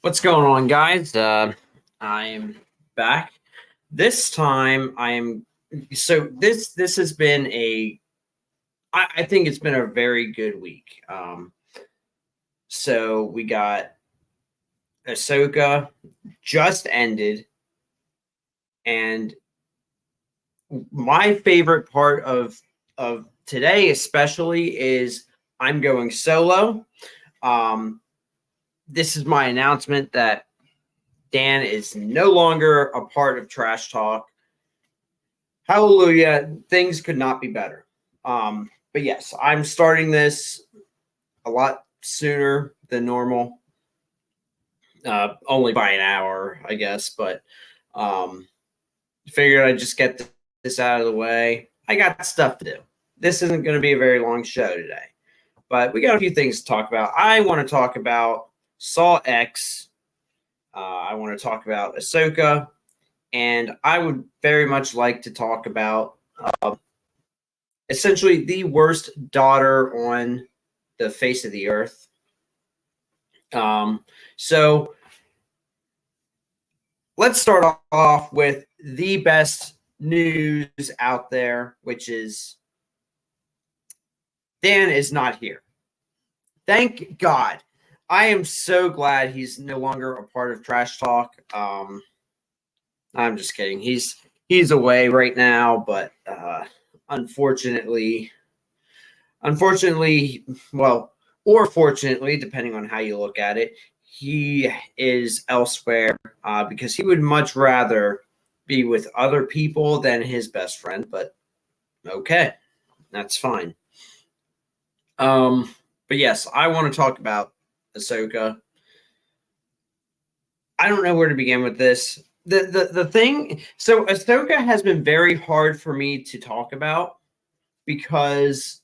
What's going on, guys? I am back. This time, I am this has been I think it's been a very good week. So we got Ahsoka just ended, and my favorite part of today, especially, is I'm going solo. Um, this is my announcement that Dan is no longer a part of Trash Talk. Hallelujah. Things could not be better. But yes, I'm starting this a lot sooner than normal. Only by an hour, I guess. But figured I'd just get this out of the way. I got stuff to do. This isn't going to be a very long show today. But we got a few things to talk about. I want to talk about Saw X. I want to talk about Ahsoka. And I would very much like to talk about essentially the worst daughter on the face of the earth. So let's start off with the best news out there, which is Dan is not here. Thank God. I am so glad he's no longer a part of Trash Talk. I'm just kidding. He's away right now, but unfortunately, well, or fortunately, depending on how you look at it, he is elsewhere because he would much rather be with other people than his best friend. But okay, that's fine. But yes, I want to talk about Ahsoka. I don't know where to begin with this. The thing, so Ahsoka has been very hard for me to talk about because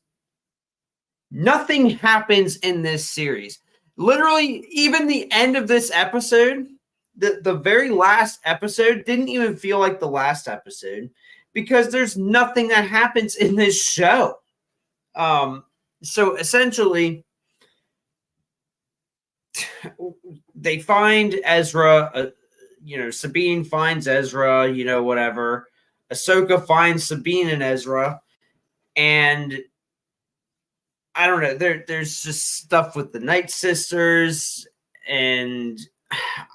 nothing happens in this series. Literally, even the end of this episode, the very last episode didn't even feel like the last episode because there's nothing that happens in this show. So essentially, they find Ezra, Sabine finds Ezra, whatever. Ahsoka finds Sabine and Ezra, and I don't know. There's just stuff with the Night Sisters, and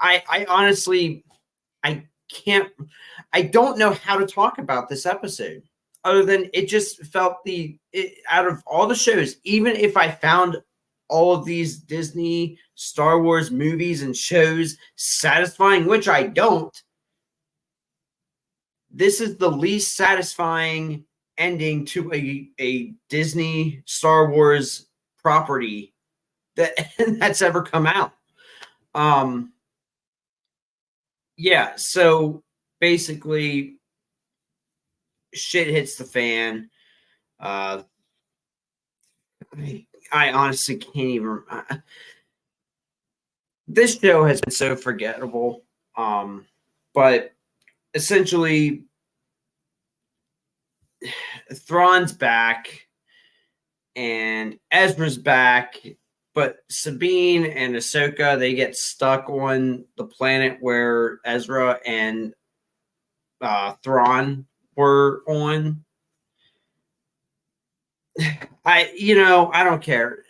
I honestly, I can't. I don't know how to talk about this episode other than it just felt out of all the shows. Even if I found all of these Disney Star Wars movies and shows satisfying, which I don't, this is the least satisfying ending to a Disney Star Wars property that's ever come out. Yeah, so basically shit hits the fan. I honestly can't even this show has been so forgettable. But essentially Thrawn's back and Ezra's back, but Sabine and Ahsoka, they get stuck on the planet where Ezra and Thrawn were on. I don't care.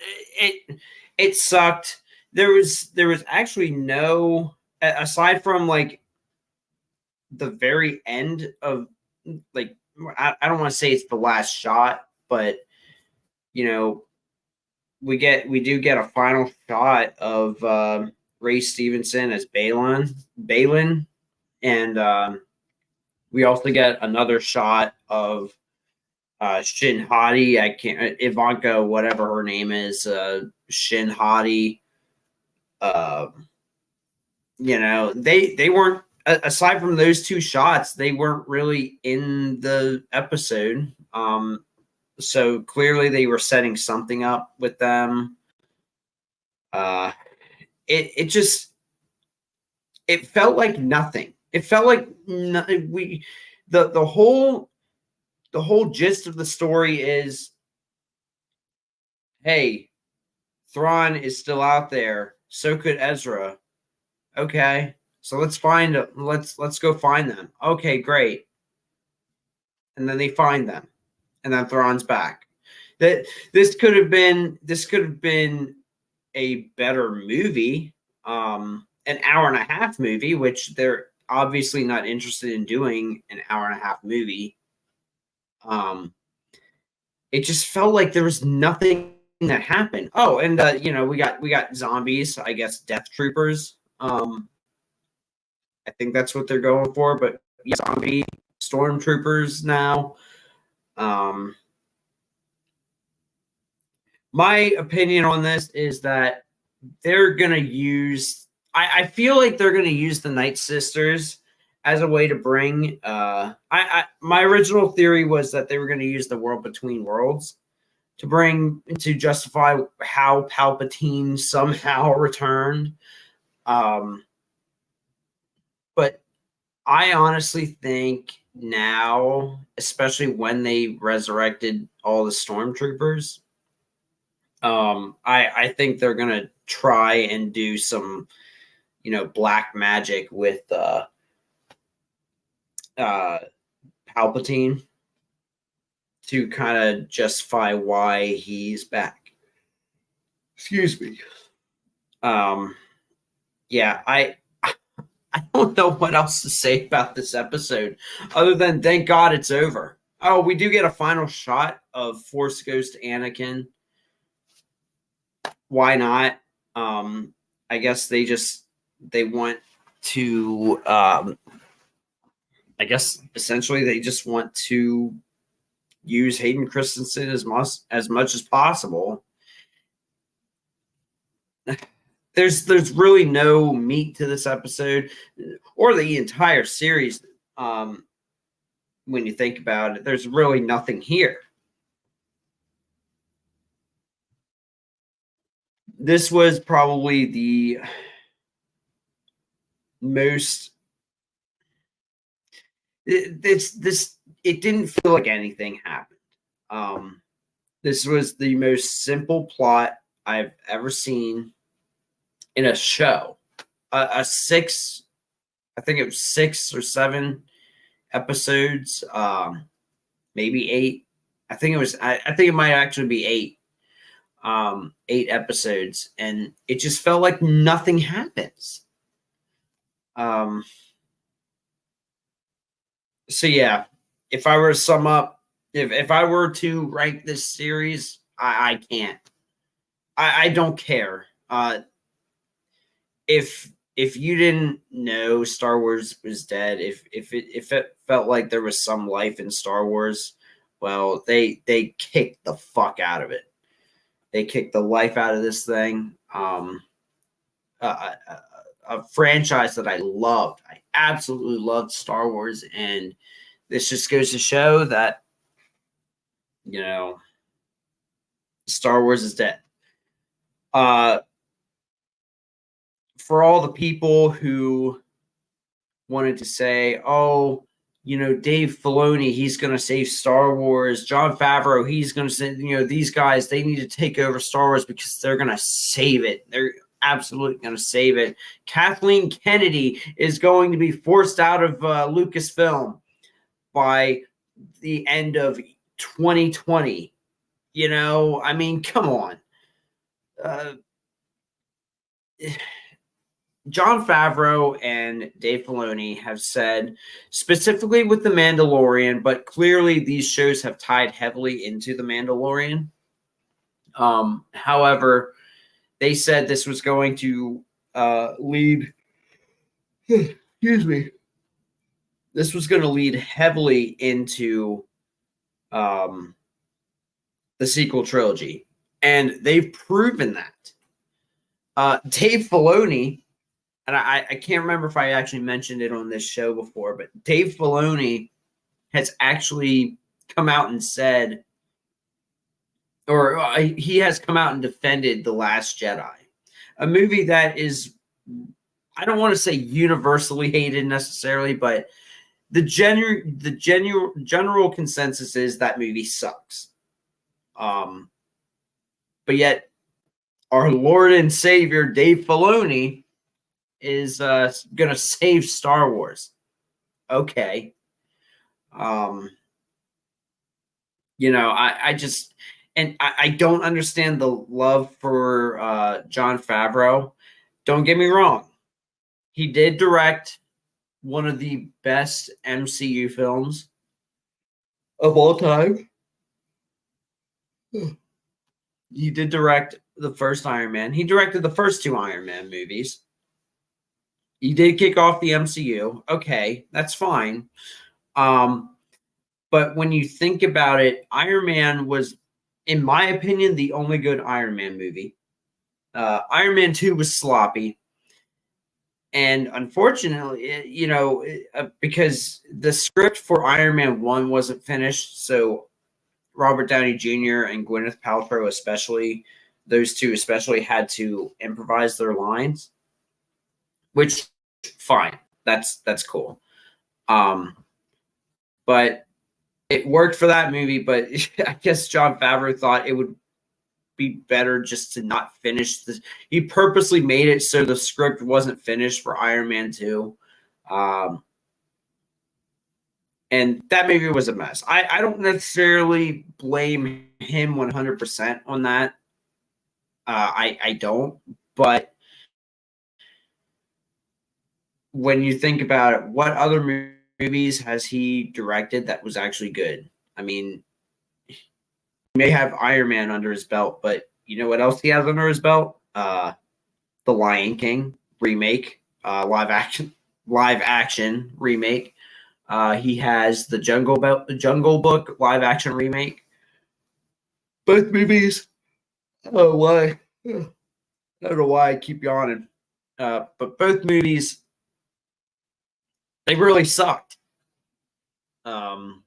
It sucked. There was actually no, aside from like the very end of, like, I don't want to say it's the last shot, but we do get a final shot of Ray Stevenson as Balin, and we also get another shot of Shin Hati. I can't, Ivanka, whatever her name is, Shin Hati. They weren't, aside from those two shots, they weren't really in the episode. So clearly they were setting something up with them. It felt like nothing. It felt like the whole gist of the story is, hey, Thrawn is still out there. So could Ezra. Okay, so let's go find them. Okay, great. And then they find them, and then Thrawn's back. That this could have been a better movie, an hour and a half movie, which they're obviously not interested in doing an hour and a half movie. It just felt like there was nothing that happened. Oh, and we got zombies, I guess death troopers. I think that's what they're going for, but yeah, zombie stormtroopers now. Um, my opinion on this is that they're gonna use. I feel like they're gonna use the Night Sisters as a way to bring. My original theory was that they were going to use the World Between Worlds to justify how Palpatine somehow returned. But I honestly think now, especially when they resurrected all the stormtroopers, I think they're gonna try and do some, black magic with Palpatine to kind of justify why he's back. Excuse me. Yeah, I don't know what else to say about this episode other than thank God it's over. Oh, we do get a final shot of Force Ghost Anakin. Why not? I guess they want to I guess essentially they just want to use Hayden Christensen as much as possible. There's really no meat to this episode or the entire series. When you think about it, there's really nothing here. This was probably the most. It didn't feel like anything happened. This was the most simple plot I've ever seen in a show. I think it was 6 or 7 episodes, maybe 8. I think it might actually be 8. 8 episodes, and it just felt like nothing happens. So yeah, if I were to sum up, if I were to rank this series, I can't. I don't care. If you didn't know Star Wars was dead, if it felt like there was some life in Star Wars, well, they kicked the fuck out of it. They kicked the life out of this thing. A franchise that I loved. I absolutely loved Star Wars, and this just goes to show that Star Wars is dead. For all the people who wanted to say, oh, Dave Filoni, he's going to save Star Wars. Jon Favreau, he's going to say, these guys, they need to take over Star Wars because they're going to save it. They're absolutely going to save it. Kathleen Kennedy is going to be forced out of Lucasfilm by the end of 2020. I mean, come on. Jon Favreau and Dave Filoni have said, specifically with The Mandalorian, but clearly these shows have tied heavily into The Mandalorian. However, they said this was going to lead, excuse me, this was going to lead heavily into the sequel trilogy. And they've proven that. Dave Filoni, and I can't remember if I actually mentioned it on this show before, but Dave Filoni has actually come out and said, or he has come out and defended The Last Jedi, a movie that is, I don't want to say universally hated necessarily, but the general consensus is that movie sucks. But yet, our Lord and Savior Dave Filoni is gonna save Star Wars. Okay. Um, I just and I don't understand the love for Jon Favreau. Don't get me wrong. He did direct one of the best MCU films of all time. He did direct the first Iron Man. He directed the first two Iron Man movies. He did kick off the MCU. Okay, that's fine. But when you think about it, Iron Man was, in my opinion, the only good Iron Man movie. Iron Man 2 was sloppy. And unfortunately, because the script for Iron Man 1 wasn't finished, so Robert Downey Jr. and Gwyneth Paltrow, especially, those two especially, had to improvise their lines, which, fine. That's cool. But it worked for that movie, but I guess Jon Favreau thought it would be better just to not finish this. He purposely made it so the script wasn't finished for Iron Man 2. And that movie was a mess. I don't necessarily blame him 100% on that. I don't. But when you think about it, what other movies has he directed that was actually good? I mean, he may have Iron Man under his belt, but you know what else he has under his belt? The Lion King remake, live action remake. He has the Jungle Book live action remake. Both movies. Oh, why? I don't know why I keep yawning. But both movies, they really sucked. So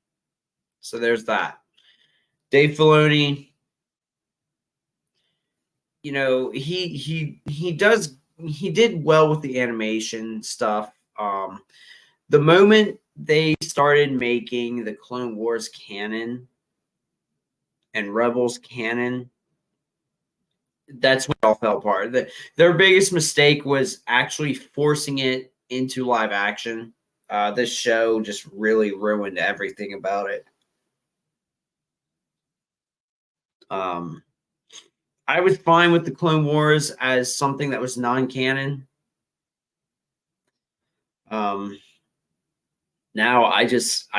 there's that. Dave Filoni, he did well with the animation stuff. The moment they started making the Clone Wars canon and Rebels canon, that's when it all fell apart. Their biggest mistake was actually forcing it into live action. This show just really ruined everything about it. I was fine with the Clone Wars as something that was non-canon. Now I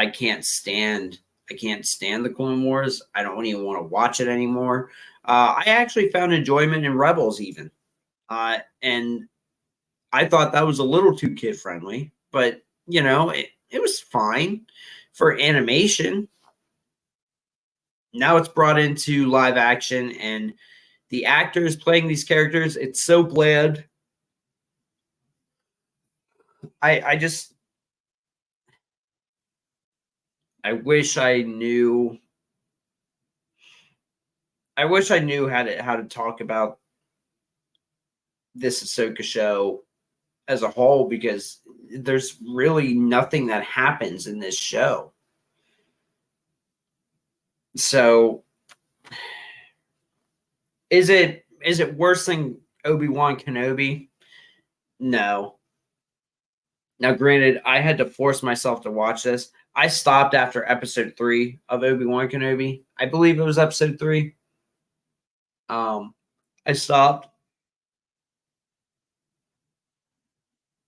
can't stand the Clone Wars. I don't even want to watch it anymore. I actually found enjoyment in Rebels even. And I thought that was a little too kid friendly, but it was fine for animation. Now it's brought into live action, and the actors playing these characters, it's so bland. I just I wish I knew how to talk about this Ahsoka show as a whole, because there's really nothing that happens in this show. So is it worse than Obi-Wan Kenobi? No. Now, granted, I had to force myself to watch this. I stopped after episode 3 of Obi-Wan Kenobi. I believe it was episode 3. I stopped.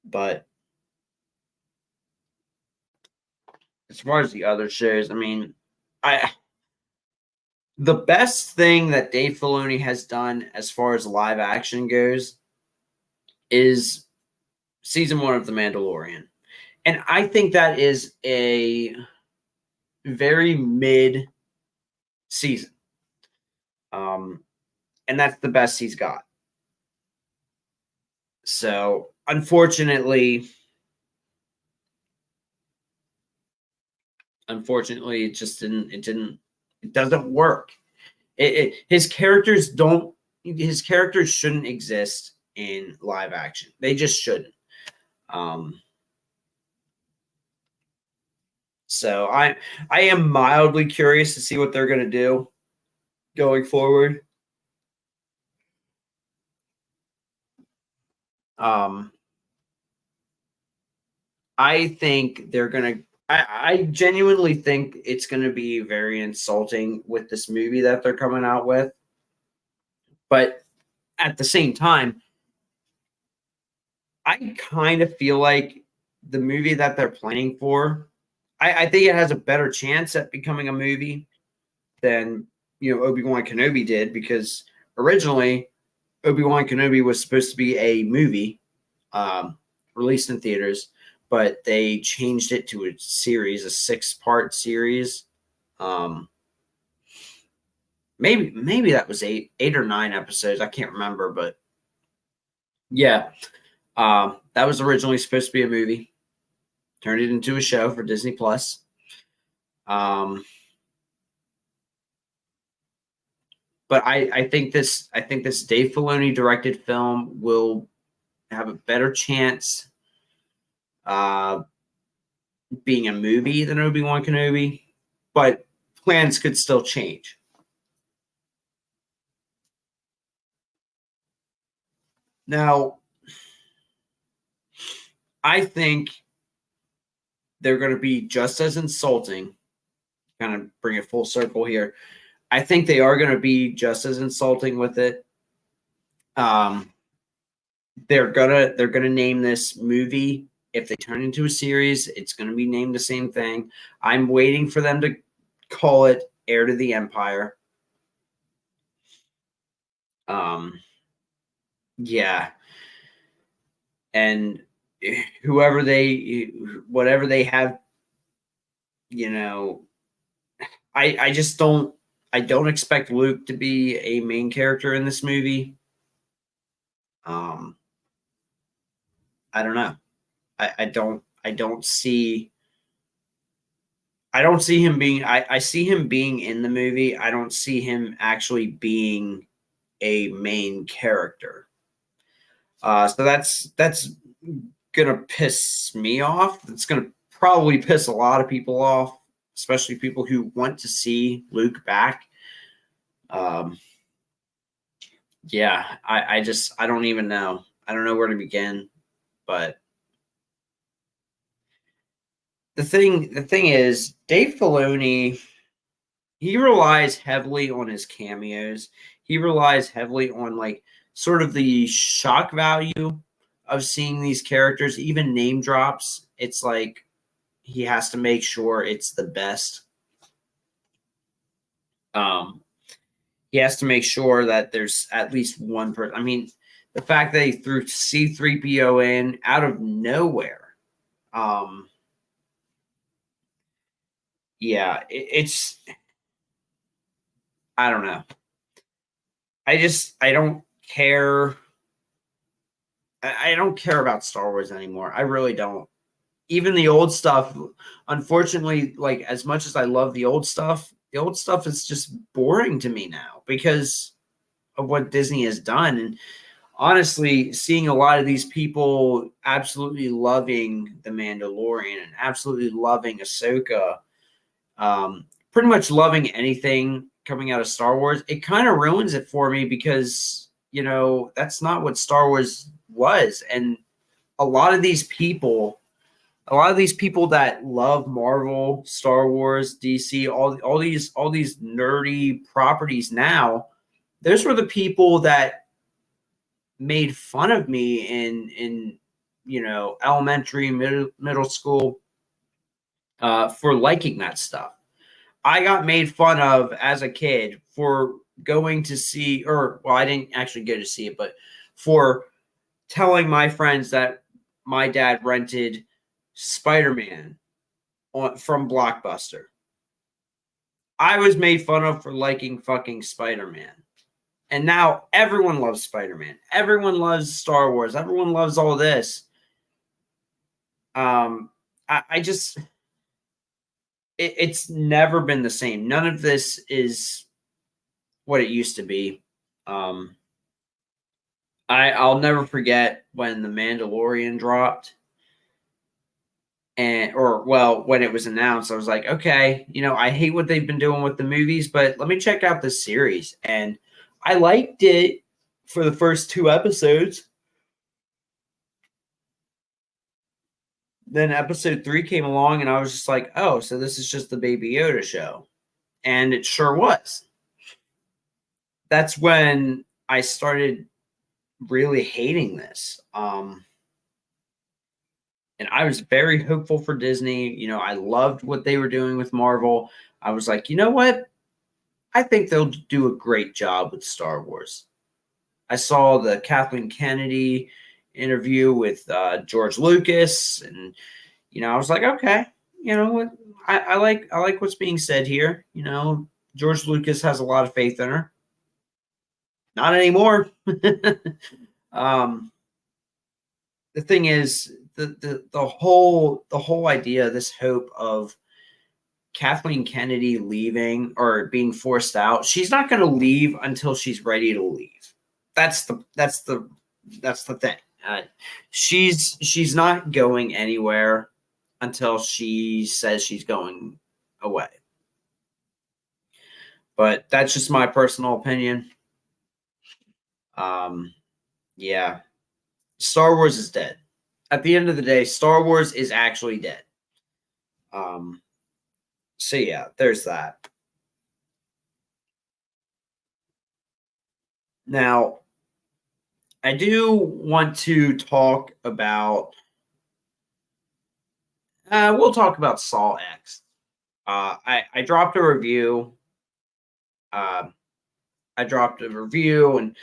But as far as the other shows, I mean, the best thing that Dave Filoni has done as far as live action goes is season 1 of The Mandalorian. And I think that is a very mid season. And that's the best he's got. So, unfortunately, it just it doesn't work. His characters shouldn't exist in live action. They just shouldn't. So I am mildly curious to see what they're going to do going forward. I think they're gonna. I genuinely think it's gonna be very insulting with this movie that they're coming out with. But at the same time, I kind of feel like the movie that they're planning for, I think it has a better chance at becoming a movie than Obi-Wan Kenobi did, because originally Obi-Wan Kenobi was supposed to be a movie, um, released in theaters, but they changed it to a series, a 6-part series. Um, maybe that was eight or 9 episodes. I can't remember, but yeah, that was originally supposed to be a movie. Turned it into a show for Disney Plus. Um, but I think this Dave Filoni directed film will have a better chance uh, being a movie than Obi-Wan Kenobi, but plans could still change. Now, I think they're going to be just as insulting. Kind of bring it full circle here. I think they are going to be just as insulting with it. Um, they're gonna name this movie, if they turn into a series, it's gonna be named the same thing. I'm waiting for them to call it Heir to the Empire. Um, yeah, and whoever they, whatever they have, you know, I just don't expect Luke to be a main character in this movie. Um, I don't know. I don't see him being. I see him being in the movie. I don't see him actually being a main character. So that's gonna piss me off. It's gonna probably piss a lot of people off, especially people who want to see Luke back. Um, yeah, I don't even know. I don't know where to begin. But the thing is, Dave Filoni, he relies heavily on his cameos. He relies heavily on, like, sort of the shock value of seeing these characters, even name drops. It's like he has to make sure it's the best. Um, he has to make sure that there's at least one person. I mean, the fact that he threw C3PO in out of nowhere. Um, yeah, it's, I don't know. I don't care. I don't care about Star Wars anymore. I really don't. Even the old stuff, unfortunately, like, as much as I love the old stuff is just boring to me now because of what Disney has done. And honestly, seeing a lot of these people absolutely loving The Mandalorian and absolutely loving Ahsoka, pretty much loving anything coming out of Star Wars, it kind of ruins it for me because, that's not what Star Wars was. And a lot of these people, a lot of these people that love Marvel, Star Wars, DC, all these nerdy properties now, those were the people that made fun of me in elementary, middle school, for liking that stuff. I got made fun of as a kid for going to see, or well, I didn't actually go to see it, but for telling my friends that my dad rented Spider-Man from Blockbuster. I was made fun of for liking fucking Spider-Man. And now everyone loves Spider-Man. Everyone loves Star Wars. Everyone loves all this. I just, it's never been the same. None of this is what it used to be. Um, I'll never forget when The Mandalorian dropped, and or well, when it was announced. I was like, okay, I hate what they've been doing with the movies, but let me check out this series. And I liked it for the first 2 episodes. Then episode 3 came along, and I was just like, oh, so this is just the Baby Yoda show. And it sure was. That's when I started really hating this. And I was very hopeful for Disney. You know, I loved what they were doing with Marvel. I was like, you know what? I think they'll do a great job with Star Wars. I saw the Kathleen Kennedy interview with George Lucas, and I was like, okay, you know what? I like what's being said here. You know, George Lucas has a lot of faith in her. Not anymore. um, the thing is, the whole idea, this hope of Kathleen Kennedy leaving or being forced out, she's not going to leave until she's ready to leave. That's the thing. She's not going anywhere until she says she's going away. But that's just my personal opinion. Yeah, Star Wars is dead. At the end of the day, Star Wars is actually dead. So yeah, there's that. Now, I do want to talk about. We'll talk about Saw X. I dropped a review. Uh, I dropped a review, and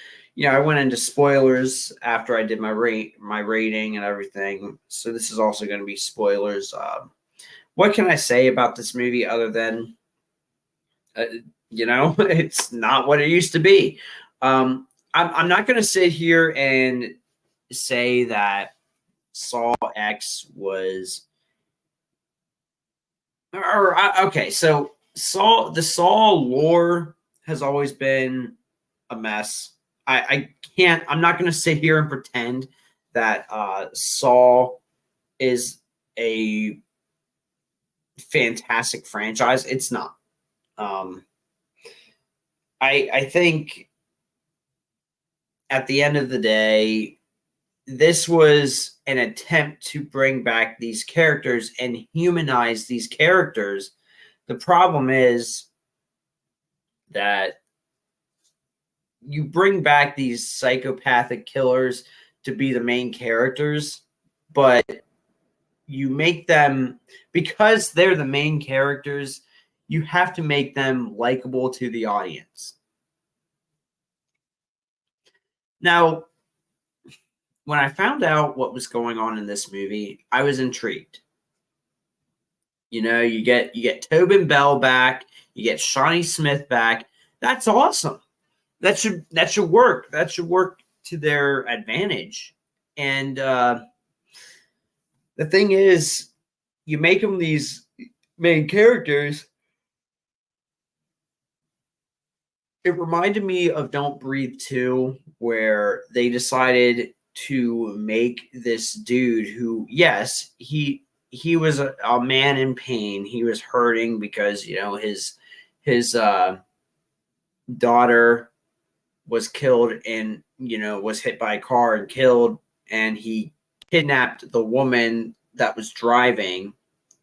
I went into spoilers after I did my rating and everything. So this is also going to be spoilers. What can I say about this movie other than, it's not what it used to be. I'm not going to sit here and say that Saw X was, okay. So the Saw lore has always been a mess. I'm not going to sit here and pretend that Saw is a fantastic franchise. It's not. I think at the end of the day, this was an attempt to bring back these characters and humanize these characters. The problem is that you bring back these psychopathic killers to be the main characters, but you make them, because they're the main characters, you have to make them likable to the audience. Now, when I found out what was going on in this movie, I was intrigued. You get Tobin Bell back, you get Shawnee Smith back. That's awesome. That should work. That should work to their advantage. And the thing is, you make them these main characters. It reminded me of Don't Breathe 2, where they decided to make this dude who, yes, he was a man in pain. He was hurting because his daughter was killed and was hit by a car and killed, and he kidnapped the woman that was driving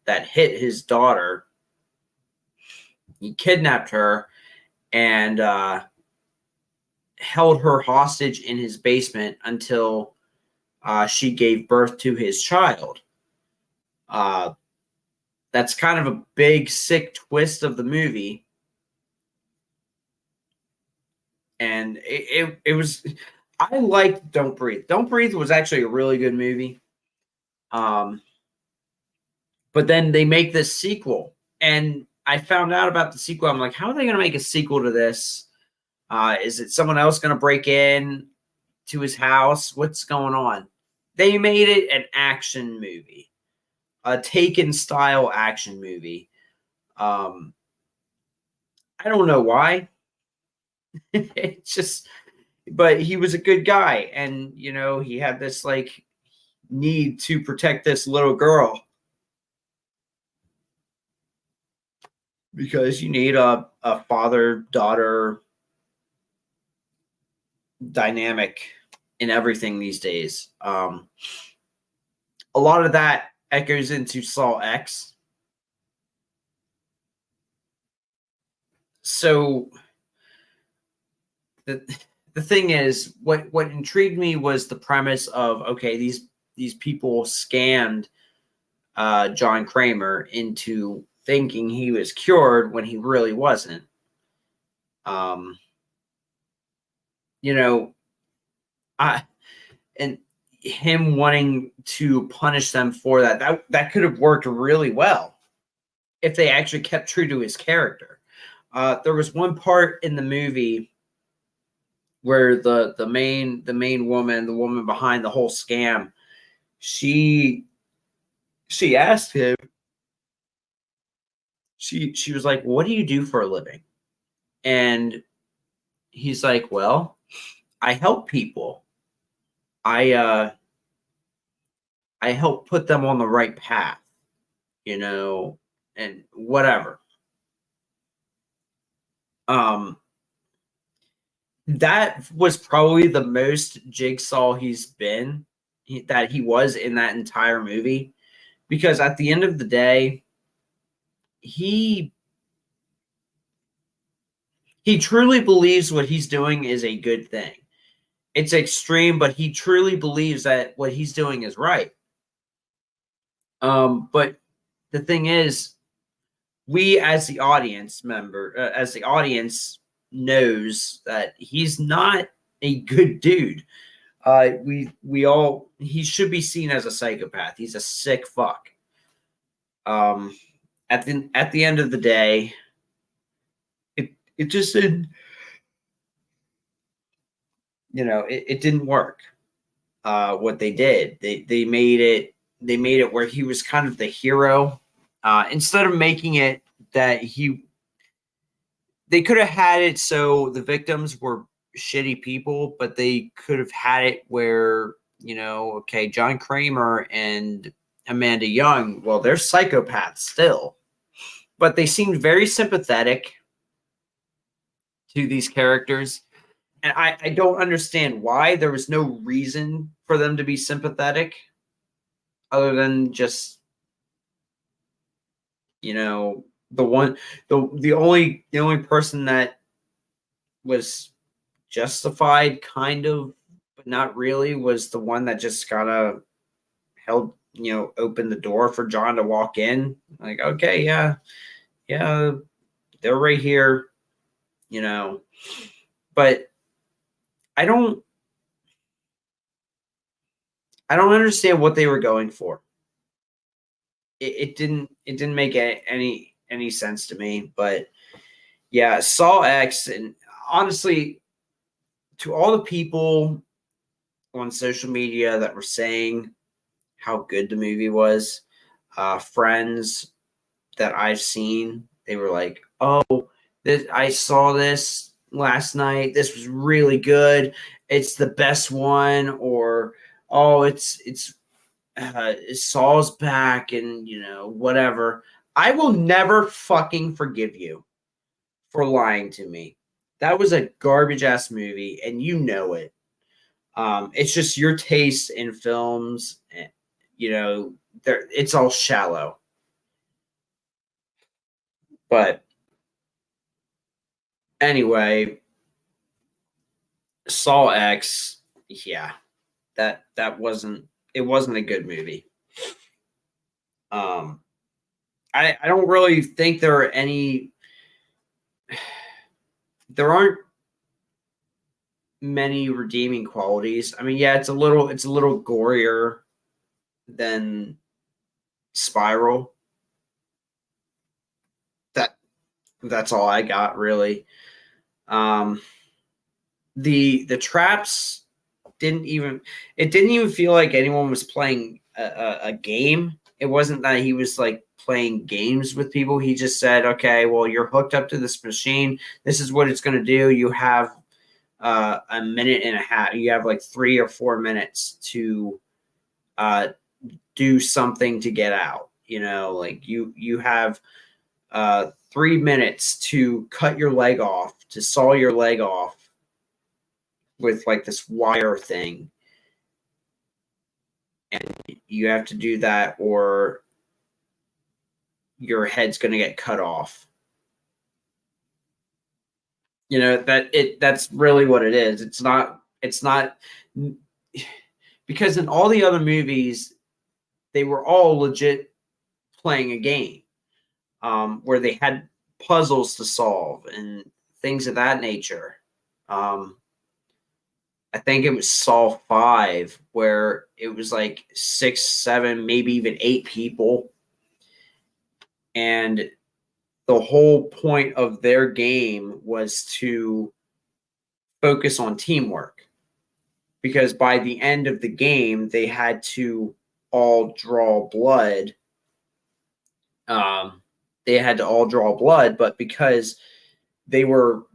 that hit his daughter. He kidnapped her and held her hostage in his basement until she gave birth to his child. That's kind of a big, sick twist of the movie. And it was, I liked Don't Breathe. Don't Breathe was actually a really good movie. But then they make this sequel, and I found out about the sequel. I'm like, how are they going to make a sequel to this? Is it someone else going to break in to his house? What's going on? They made it an action movie, a Taken style action movie. I don't know why. It's just, but he was a good guy, and he had this like need to protect this little girl because you need a father daughter dynamic in everything these days. A lot of that echoes into Saw X. So the thing is, what intrigued me was the premise of, okay, these people scammed John Kramer into thinking he was cured when he really wasn't. You know, and him wanting to punish them for that could have worked really well if they actually kept true to his character. There was one part in the movie where the main woman, the woman behind the whole scam, she asked him, she was like, "What do you do for a living?" And he's like, "Well, I help people. I I help put them on the right path, and whatever." Um, that was probably the most Jigsaw he's been, that he was in that entire movie, because at the end of the day, he truly believes what he's doing is a good thing. It's extreme, but he truly believes that what he's doing is right. But the thing is, we as the audience knows that he's not a good dude. He should be seen as a psychopath. He's a sick fuck. At the end of the day, it just didn't, it didn't work. What they did, they made it where he was kind of the hero, instead of making it that they could have had it so the victims were shitty people, but they could have had it where, okay, John Kramer and Amanda Young, well, they're psychopaths still, but they seemed very sympathetic to these characters. And I don't understand why. There was no reason for them to be sympathetic other than just, the only person that was justified, kind of, but not really, was the one that just kind of held, opened the door for John to walk in. Like, okay, yeah, they're right here, but I don't understand what they were going for. It didn't make any sense to me. But yeah, Saw X, and honestly, to all the people on social media that were saying how good the movie was, friends that I've seen, they were like, "Oh, I saw this last night. This was really good. It's the best one," or, "Oh, it's Saul's back," and whatever. I will never fucking forgive you for lying to me. That was a garbage ass movie, and you know it. It's just your taste in films, it's all shallow. But anyway, Saw X, yeah, that wasn't a good movie. I don't really think there aren't many redeeming qualities. I mean, yeah, it's a little gorier than Spiral. That's all I got, really. The traps didn't even feel like anyone was playing a game. It wasn't that he was like playing games with people. He just said, okay, well, you're hooked up to this machine. This is what it's going to do. You have a minute and a half. You have like 3 or 4 minutes to do something to get out. Like you have 3 minutes to cut your leg off, to saw your leg off with like this wire thing, and you have to do that or your head's going to get cut off. You know, that's really what it is. It's not because in all the other movies they were all legit playing a game, where they had puzzles to solve and things of that nature. I think it was Saw 5 where it was like 6, 7, maybe even 8 people. And the whole point of their game was to focus on teamwork. Because by the end of the game, they had to all draw blood. They had to all draw blood, but because they were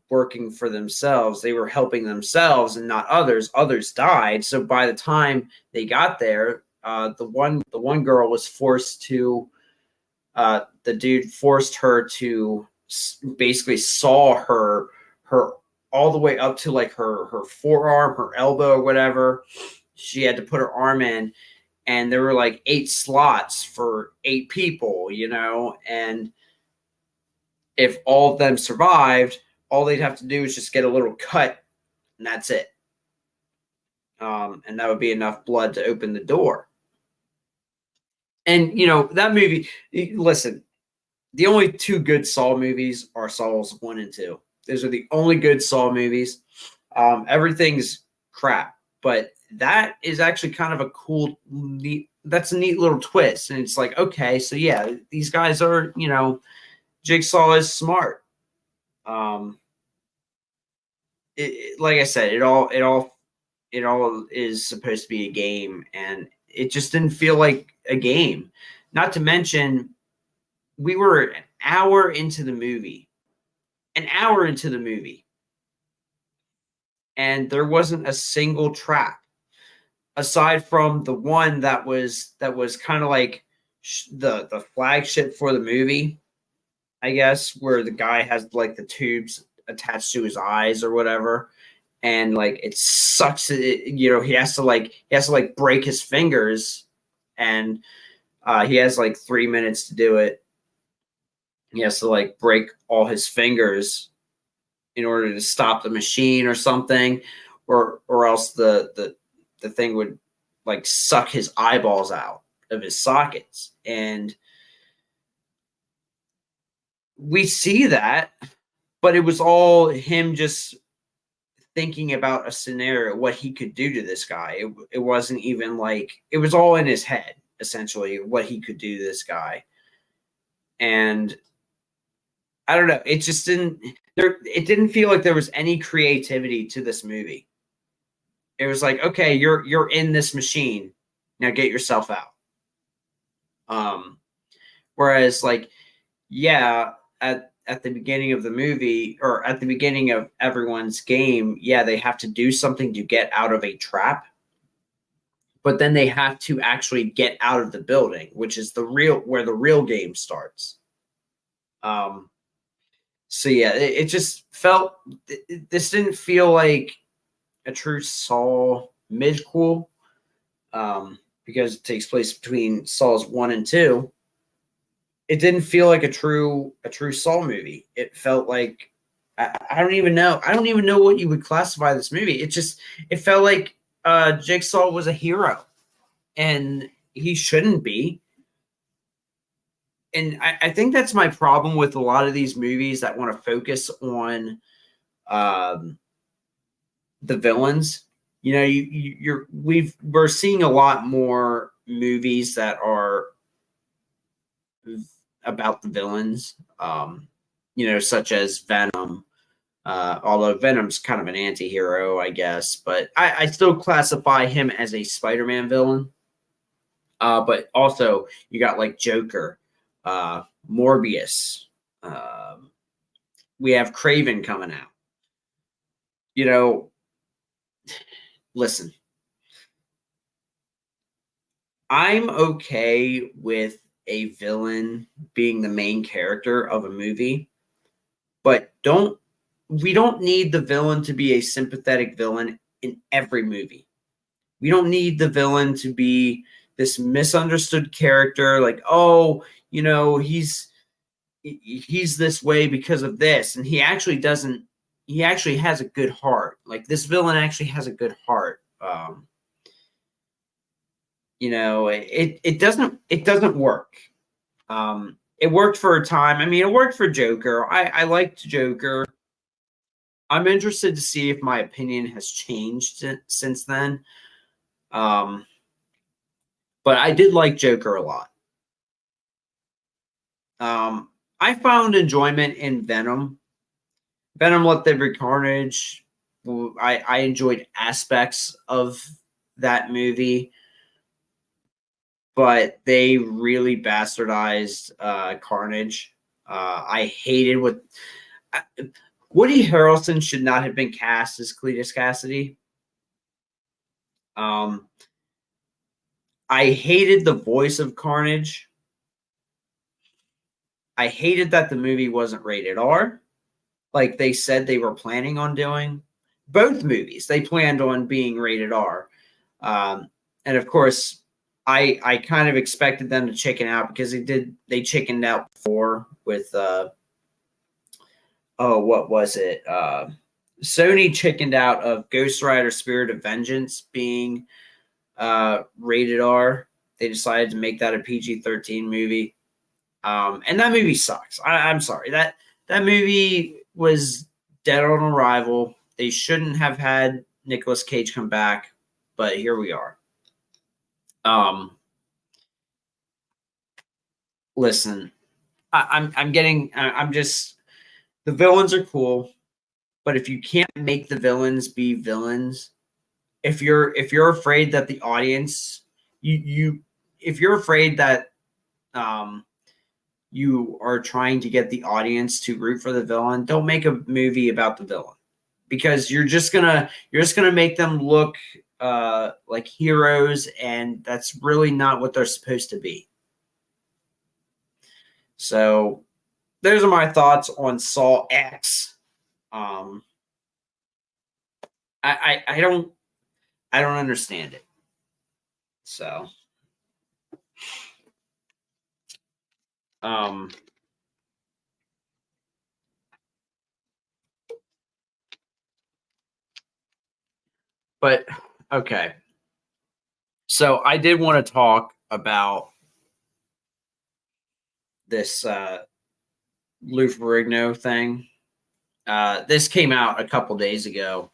working for themselves, they were helping themselves and not others. Others died. So by the time they got there, the one girl was forced to. The dude forced her to basically saw her all the way up to like her forearm, her elbow, or whatever. She had to put her arm in, and there were like 8 slots for 8 people, you know, and if all of them survived, all they'd have to do is just get a little cut, and that's it. And that would be enough blood to open the door. And, you know, that movie, listen, the only 2 good Saw movies are Saws 1 and 2. Those are the only good Saw movies. Everything's crap, but that is actually kind of a cool, that's a neat little twist. And it's like, okay, so yeah, these guys are, you know, Jigsaw is smart. Like I said, it all is supposed to be a game, and it just didn't feel like a game. Not to mention, we were an hour into the movie, and there wasn't a single trap aside from the one that was kind of like the flagship for the movie, I guess, where the guy has like the tubes attached to his eyes or whatever, and like it sucks it, you know, he has to like break his fingers, and he has like 3 minutes to do it. He has to like break all his fingers in order to stop the machine or something, or else the thing would like suck his eyeballs out of his sockets. And we see that, but it was all him just thinking about a scenario, what he could do to this guy. It wasn't even like, it was all in his head, essentially, what he could do to this guy. And I don't know, it just it didn't feel like there was any creativity to this movie. It was like, okay, you're in this machine, now get yourself out. Whereas like, yeah, at the beginning of the movie, or at the beginning of everyone's game, yeah, they have to do something to get out of a trap, but then they have to actually get out of the building, which is where the real game starts. So yeah, it just felt, this didn't feel like a true Saw midquel, because it takes place between Saws 1 and 2. It didn't feel like a true Saw movie. It felt like, I don't even know what you would classify this movie. It felt like Jigsaw was a hero, and he shouldn't be. And I think that's my problem with a lot of these movies that want to focus on the villains. You know, we're seeing a lot more movies that are about the villains, you know, such as Venom. Although Venom's kind of an anti-hero, I guess, but I still classify him as a Spider-Man villain. But also you got like Joker, Morbius. We have Craven coming out. You know, listen, I'm okay with a villain being the main character of a movie, but we don't need the villain to be a sympathetic villain in every movie. We don't need the villain to be this misunderstood character, like, oh, he's this way because of this, and he actually doesn't. He actually has a good heart. Like, this villain actually has a good heart. It doesn't work. It worked for a time. I mean, it worked for Joker. I liked Joker. I'm interested to see if my opinion has changed since then. But I did like Joker a lot. I found enjoyment in Venom. Venom Let There Be Carnage. I enjoyed aspects of that movie, but they really bastardized Carnage. I hated Woody Harrelson should not have been cast as Cletus Cassidy. I hated the voice of Carnage. I hated that the movie wasn't rated R, like they said they were planning on doing. Both movies, they planned on being rated R. And of course, I kind of expected them to chicken out because they chickened out before with what was it? Sony chickened out of Ghost Rider Spirit of Vengeance being rated R. They decided to make that a PG-13 movie. And that movie sucks. I'm sorry. That movie was dead on arrival. They shouldn't have had Nicolas Cage come back, but here we are. Listen, I'm just, the villains are cool, but if you can't make the villains be villains, if you're afraid that the audience, if you're afraid that you are trying to get the audience to root for the villain, don't make a movie about the villain, because you're just gonna make them look like heroes, and that's really not what they're supposed to be. So those are my thoughts on Saw X. I don't understand it. So but okay. So I did want to talk about this Lou Ferrigno thing. This came out a couple days ago.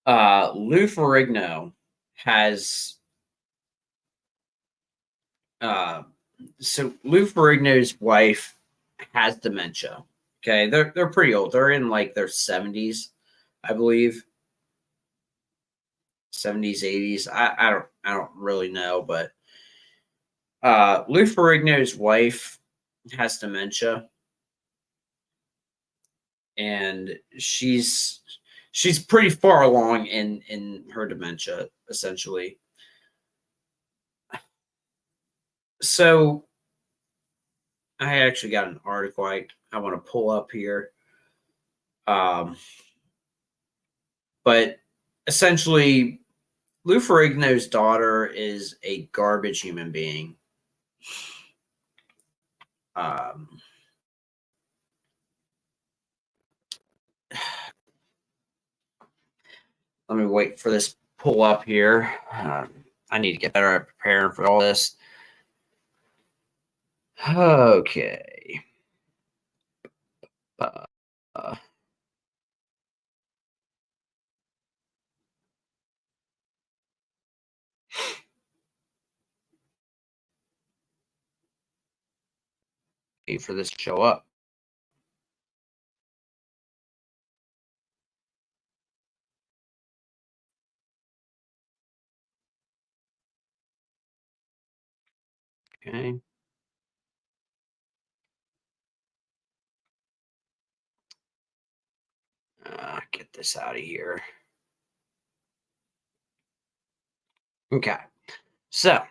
Lou Ferrigno has so Lou Ferrigno's wife has dementia. Okay, they're pretty old. They're in like their 70s, I believe. 70s, 80s. I don't really know, but Lou Ferrigno's wife has dementia, and she's pretty far along in her dementia, essentially. So I actually got an article I want to pull up here. But essentially, Lou Ferrigno's daughter is a garbage human being. Let me wait for this pull up here. I need to get better at preparing for all this. Okay. Wait for this to show up. Okay. Get this out of here. Okay. So,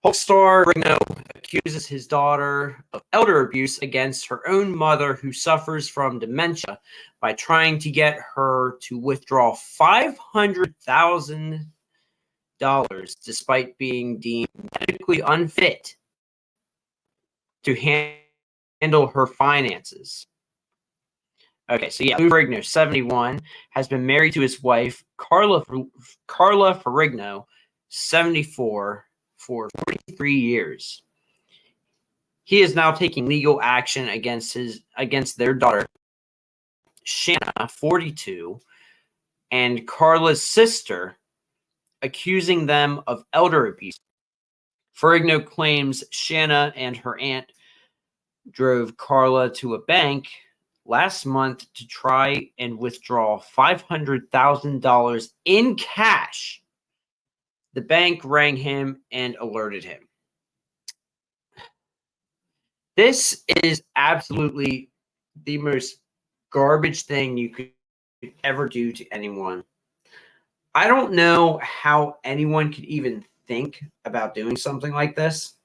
Hulk star Ferrigno accuses his daughter of elder abuse against her own mother, who suffers from dementia, by trying to get her to withdraw $500,000 despite being deemed medically unfit to handle her finances. Okay, so yeah, Lou Ferrigno, 71, has been married to his wife, Carla Ferrigno, 74, for 43 years. He is now taking legal action against their daughter, Shanna, 42, and Carla's sister, accusing them of elder abuse. Ferrigno claims Shanna and her aunt drove Carla to a bank last month to try and withdraw $500,000 in cash. The bank rang him and alerted him. This is absolutely the most garbage thing you could ever do to anyone. I don't know how anyone could even think about doing something like this.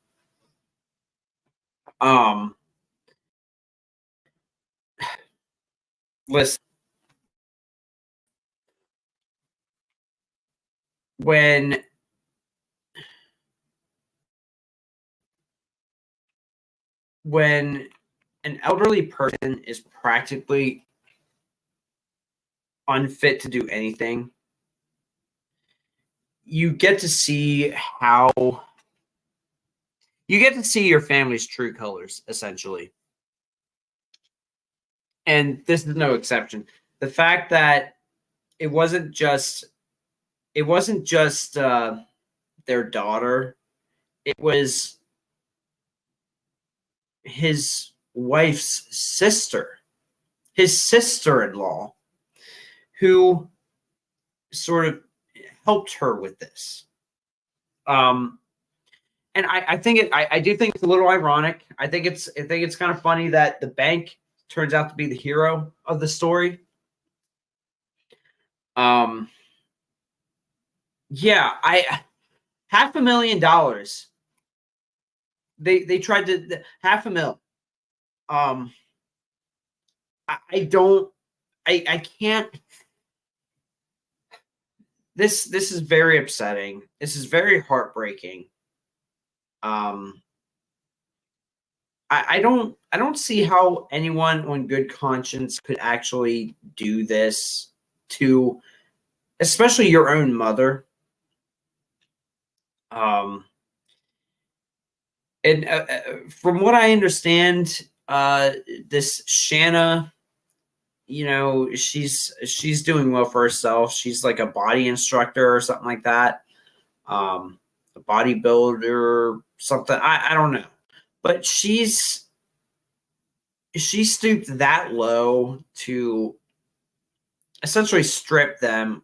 Listen, when an elderly person is practically unfit to do anything, you get to see your family's true colors, essentially. And this is no exception. The fact that it wasn't just their daughter, it was his wife's sister, his sister-in-law, who sort of helped her with this. And I do think it's a little ironic. I think it's kind of funny that the bank turns out to be the hero of the story. Yeah, $500,000. They tried to $500,000. I can't. This is very upsetting. This is very heartbreaking. I don't see how anyone on good conscience could actually do this to, especially your own mother. And from what I understand, this Shanna, she's doing well for herself. She's like a body instructor or something like that. A bodybuilder, something. I don't know. But she stooped that low to essentially strip them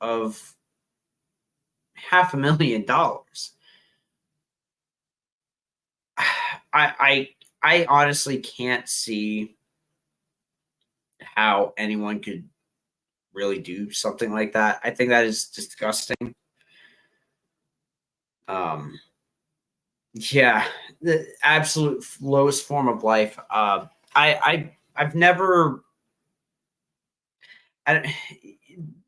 of $500,000. I honestly can't see how anyone could really do something like that. I think that is disgusting. Yeah, the absolute lowest form of life. I've never.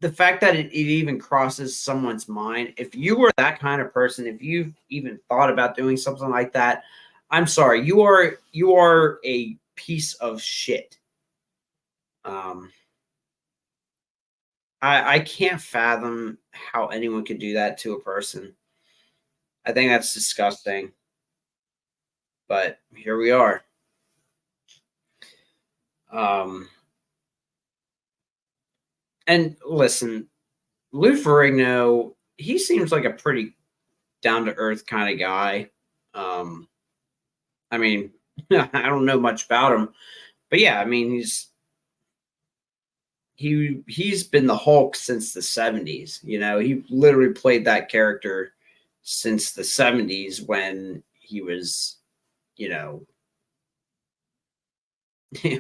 The fact that it even crosses someone's mind, if you were that kind of person, if you've even thought about doing something like that, I'm sorry, you are a piece of shit. I can't fathom how anyone could do that to a person. I think that's disgusting. But here we are. And listen, Lou Ferrigno, he seems like a pretty down to earth kind of guy. I mean, I don't know much about him, but yeah, I mean, he's been the Hulk since the 70s. He literally played that character since the 70s when he was,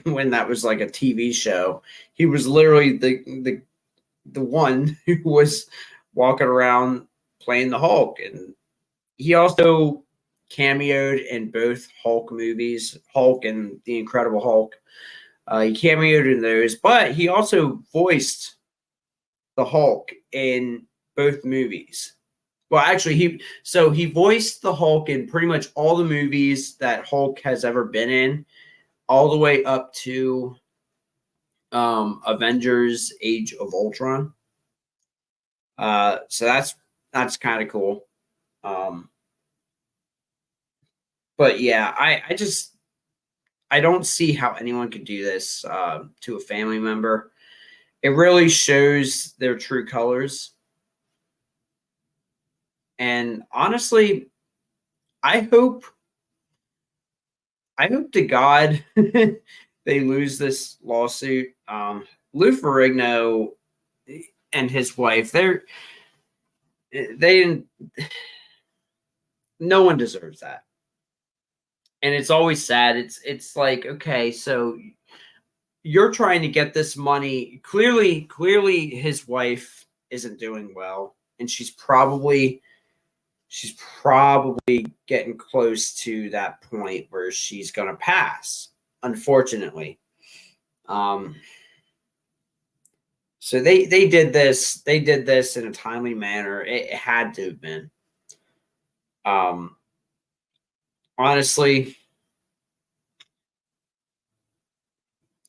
when that was like a TV show. He was literally the one who was walking around playing the Hulk. And he also cameoed in both Hulk movies, Hulk and The Incredible Hulk. He cameoed in those, but he also voiced the Hulk in both movies. Well, actually, he voiced the Hulk in pretty much all the movies that Hulk has ever been in, all the way up to Avengers: Age of Ultron. So that's kind of cool. Um, but yeah, I don't see how anyone could do this to a family member. It really shows their true colors. And honestly, I hope to God they lose this lawsuit. Lou Ferrigno and his wife, they no one deserves that. And it's always sad. It's like, okay, so you're trying to get this money. Clearly his wife isn't doing well, and she's probably getting close to that point where she's going to pass, unfortunately. So they did this in a timely manner. It had to have been. Honestly,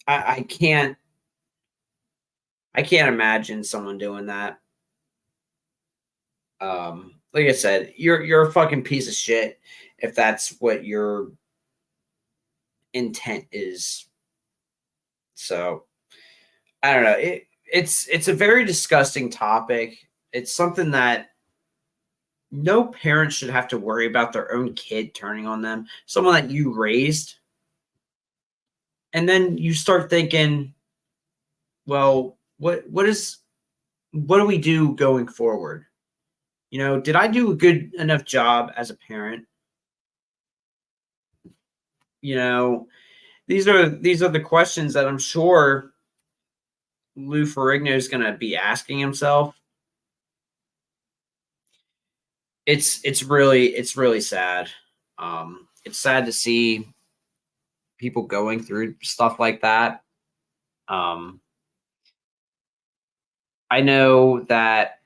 I can't imagine someone doing that. Like I said, you're a fucking piece of shit if that's what your intent is. So I don't know. It's a very disgusting topic. It's something that no parent should have to worry about their own kid turning on them, someone that you raised. And then you start thinking, well, what do we do going forward? Did I do a good enough job as a parent? You know, these are the questions that I'm sure Lou Ferrigno is going to be asking himself. It's really sad. It's sad to see people going through stuff like that. Um, I know that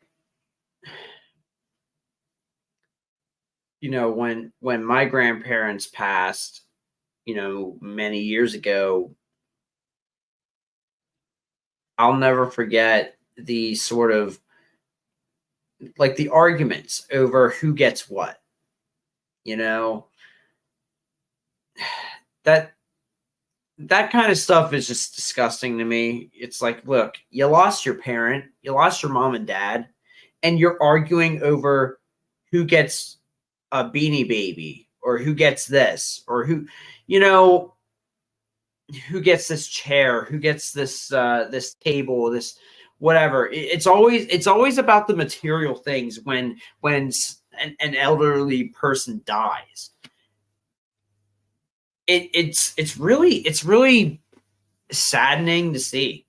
when my grandparents passed, many years ago, I'll never forget the sort of like the arguments over who gets what. You know, that that kind of stuff is just disgusting to me. It's like, look, you lost your parent, you lost your mom and dad, and you're arguing over who gets a Beanie Baby or who gets this or you know, who gets this chair, who gets this table, this whatever. It's always about the material things when an elderly person dies. It's really saddening to see.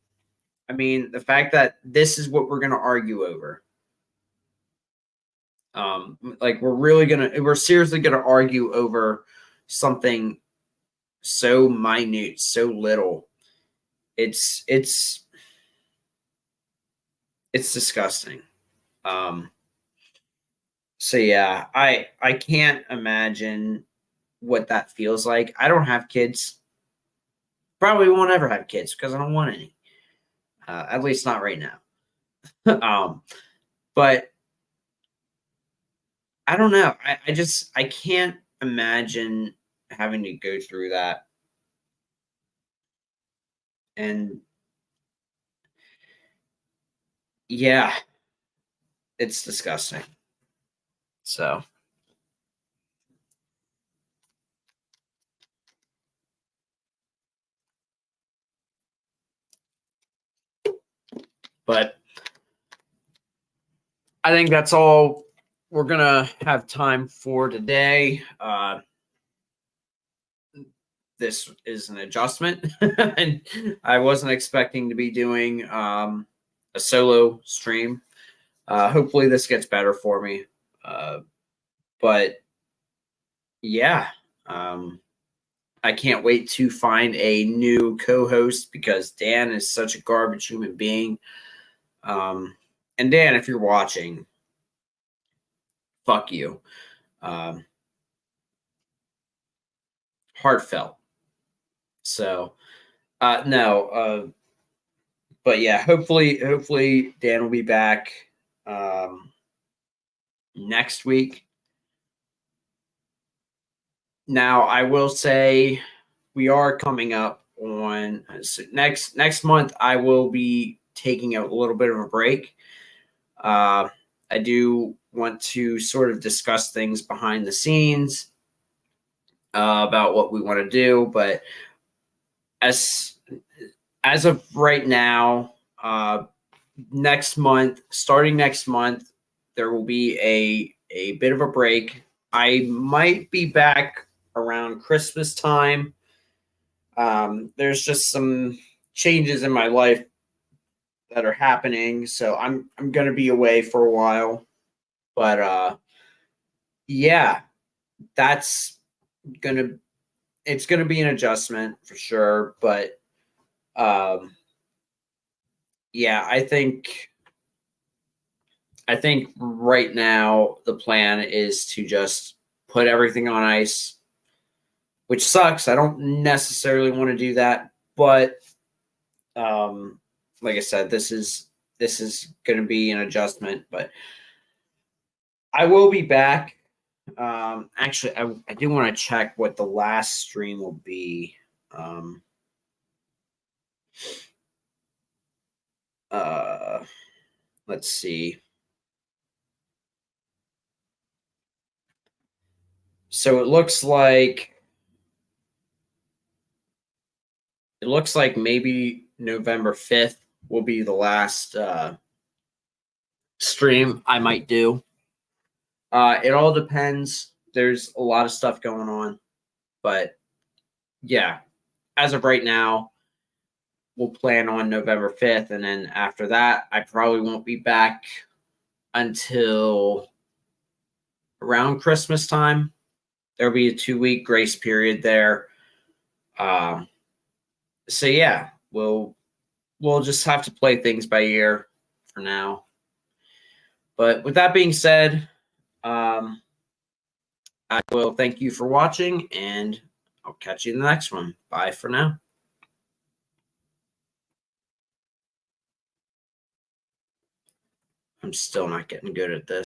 I mean, the fact that this is what we're going to argue over. Like we're seriously gonna argue over something so minute, so little. It's it's disgusting. Um, so yeah, I can't imagine what that feels like. I don't have kids. Probably won't ever have kids because I don't want any. At least not right now. But I don't know. I can't imagine having to go through that. And yeah, it's disgusting. So, but I think that's all we're gonna have time for today. This is an adjustment, and I wasn't expecting to be doing a solo stream. Hopefully, this gets better for me. But yeah, I can't wait to find a new co-host because Dan is such a garbage human being. And Dan, if you're watching, fuck you. Um, Heartfelt. So no, but yeah, hopefully Dan will be back um, next week. Now I will say we are coming up on next month. I will be taking a little bit of a break. I do want to sort of discuss things behind the scenes about what we want to do, but as as of right now, starting next month, there will be a bit of a break. I might be back around Christmas time. There's just some changes in my life that are happening, so I'm gonna be away for a while. But yeah, that's gonna it's gonna be an adjustment for sure. But um, yeah, I think right now the plan is to just put everything on ice, which sucks. I don't necessarily want to do that, but um, like I said, this is going to be an adjustment. But I will be back. Actually, I do want to check what the last stream will be. Um, uh, let's see. So it looks like maybe November 5th will be the last stream I might do. It all depends. There's a lot of stuff going on, but yeah, as of right now, we'll plan on November 5th, and then after that, I probably won't be back until around Christmas time. There'll be a 2-week grace period there. Um, so yeah, we'll just have to play things by ear for now. But with that being said, um, I will thank you for watching, and I'll catch you in the next one. Bye for now. I'm still not getting good at this.